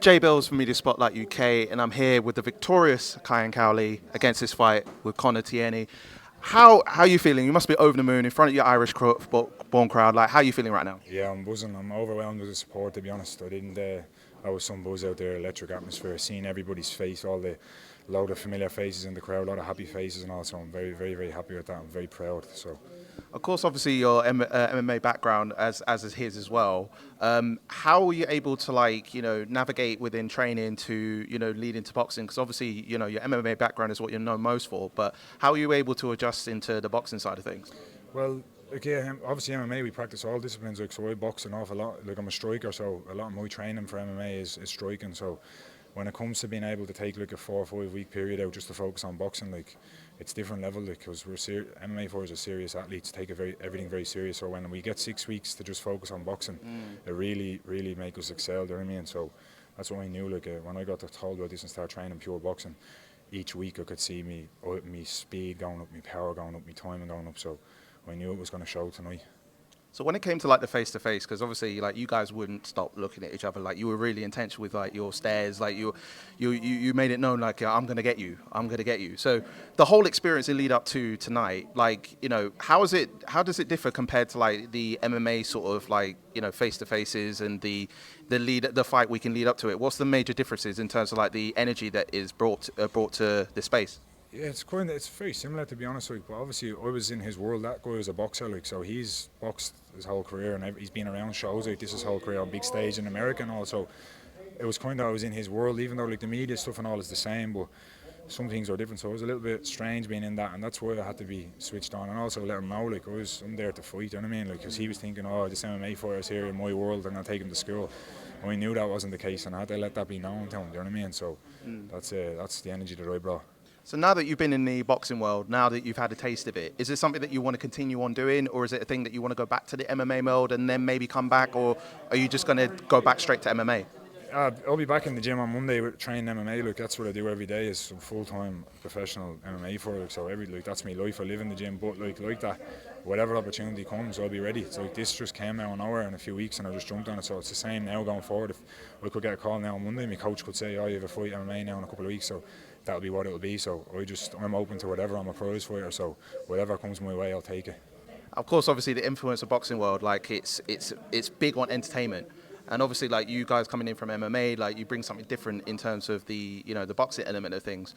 Jay Bills from Media Spotlight UK, and I'm here with the victorious Cian Cowley against this fight with Conor Tierney. How are you feeling? You must be over the moon in front of your Irish-born crowd. Like, how are you feeling right now? Yeah, I'm buzzing. I'm overwhelmed with the support, to be honest. I didn't. There was some buzz out there, electric atmosphere. Seeing everybody's face, all the load of familiar faces in the crowd, a lot of happy faces, and all. So I'm very, very, very happy with that. I'm very proud. So. Of course, obviously your MMA background, as is his as well. How were you able to navigate within training to lead into boxing? Because obviously your MMA background is what you're known most for. But how are you able to adjust into the boxing side of things? Well, yeah, obviously MMA we practice all disciplines. So I box an awful lot. I'm a striker, so a lot of my training for MMA is striking. So when it comes to being able to take a 4 or 5 week period out just to focus on boxing, it's different level, because MMA fighters are serious athletes, take everything very serious. So when we get 6 weeks to just focus on boxing, it really make us excel. Do you know what I mean? So that's what I knew. When I got told about this and started training pure boxing, each week I could see me speed going up, me power going up, me timing going up. So I knew it was going to show tonight. So when it came to the face to face, because obviously you guys wouldn't stop looking at each other, you were really intentional with your stares, you made it known I'm gonna get you, I'm gonna get you. So the whole experience in lead up to tonight, how does it differ compared to the MMA sort of face to faces and the fight we can lead up to it? What's the major differences in terms of the energy that is brought to this space? Yeah, it's very similar, to be honest with you. But obviously, I was in his world. That guy was a boxer, so he's boxed his whole career, and he's been around shows like this his whole career on big stage in America and all. So it was I was in his world, even though the media stuff and all is the same, but some things are different. So it was a little bit strange being in that, and that's why I had to be switched on, and also let him know I'm there to fight. You know what I mean? Because he was thinking, oh, this MMA fighter's here in my world, and I'll take him to school. And I knew that wasn't the case, and I had to let that be known to him. Do you know what I mean? So that's the energy that I brought. So now that you've been in the boxing world, now that you've had a taste of it, is this something that you want to continue on doing, or is it a thing that you want to go back to the MMA world and then maybe come back, or are you just going to go back straight to MMA? I'll be back in the gym on Monday with training MMA. That's what I do every day. Is full-time professional MMA for it. So that's my life. I live in the gym, but like that, whatever opportunity comes, I'll be ready. So this just came now an hour in a few weeks, and I just jumped on it. So it's the same now going forward. If I could get a call now on Monday, my coach could say, "Oh, you have a fight MMA now in a couple of weeks." So that'll be what it'll be. So I'm open to whatever. I'm a prize fighter, so whatever comes my way, I'll take it. Of course, obviously the influence of boxing world, it's big on entertainment. And obviously, you guys coming in from MMA, you bring something different in terms of the boxing element of things.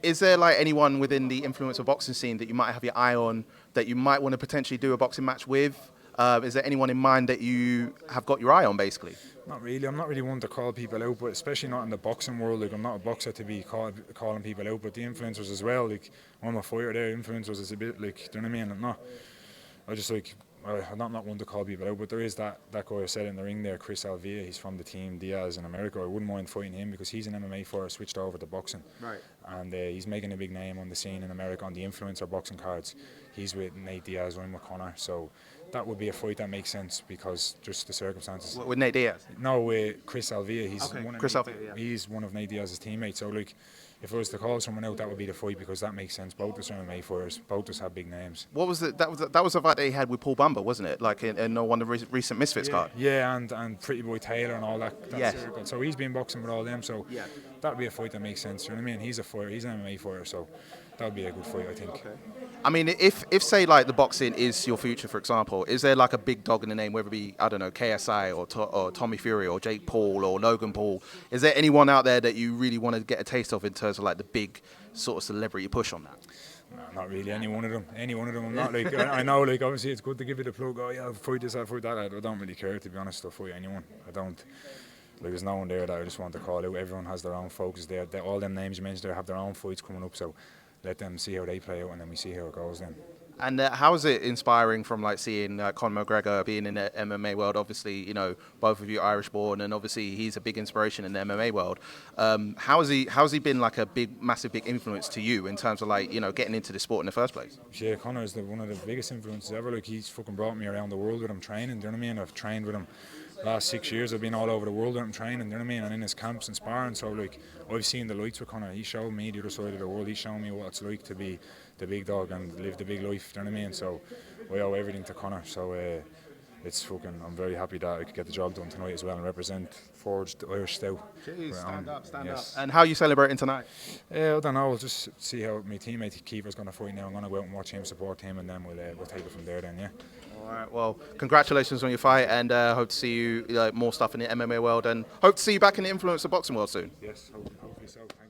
Is there anyone within the influence of boxing scene that you might have your eye on, that you might want to potentially do a boxing match with? Is there anyone in mind that you have got your eye on, basically? Not really. I'm not really one to call people out, but especially not in the boxing world. I'm not a boxer to be calling people out, but the influencers as well. I'm a fighter there. Influencers is a bit do you know what I mean? I'm not one to call people out, but there is that guy I said in the ring there, Chris Alvia. He's from the team Diaz in America. I wouldn't mind fighting him because he's an MMA fighter, switched over to boxing. Right. And he's making a big name on the scene in America on the influencer boxing cards. He's with Nate Diaz, I'm with Conor. So that would be a fight that makes sense because just the circumstances. With Nate Diaz? No, with Chris Alvia. He's one of Nate Diaz's teammates. So if I was to call someone out, that would be the fight because that makes sense. Both us are MMA fighters. Both us have big names. What was it? That was a fight that he had with Paul Bumba, wasn't it? In one of the recent Misfits card. Yeah, and Pretty Boy Taylor and all that. Yes. So he's been boxing with all them. So that would be a fight that makes sense. You know what I mean? He's a fighter. He's an MMA fighter. So that would be a good fight, I think. Okay. I mean, if say the boxing is your future, for example, is there a big dog in the name, whether it be, I don't know, KSI or Tommy Fury or Jake Paul or Logan Paul? Is there anyone out there that you really want to get a taste of in terms of the big sort of celebrity push on that? No, not really. Any one of them. I'm not I know obviously it's good to give you the plug. Oh yeah, I'll fight this, I'll fight that. I don't really care, to be honest. I'll fight anyone. I don't. There's no one there that I just want to call out. Everyone has their own focus there. All them names you mentioned there have their own fights coming up. So let them see how they play out, and then we see how it goes then. And how is it inspiring from seeing Conor Mcgregor being in the MMA world? Obviously, both of you Irish-born, and obviously he's a big inspiration in the MMA world. How's he been a massive big influence to you in terms of getting into the sport in the first place? Yeah, Conor is one of the biggest influences ever. He's fucking brought me around the world with him training. Do you know what I mean? I've trained with him. Last 6 years I've been all over the world with him training, you know what I mean, and in his camps and sparring. So I've seen the lights with Conor. He showed me the other side of the world. He's shown me what it's like to be the big dog and live the big life, you know what I mean. So I owe everything to Conor. So I'm very happy that I could get the job done tonight as well and represent Forged Irish Stout. Jeez, stand up. Yes. And how are you celebrating tonight? I don't know. We'll just see how my teammate Kiefer's going to fight now. I'm going to go out and watch him, support him, and then we'll take it from there. Then, yeah. All right. Well, congratulations on your fight, and hope to see you more stuff in the MMA world, and hope to see you back in the influencer boxing world soon. Yes, hopefully so. Thank you.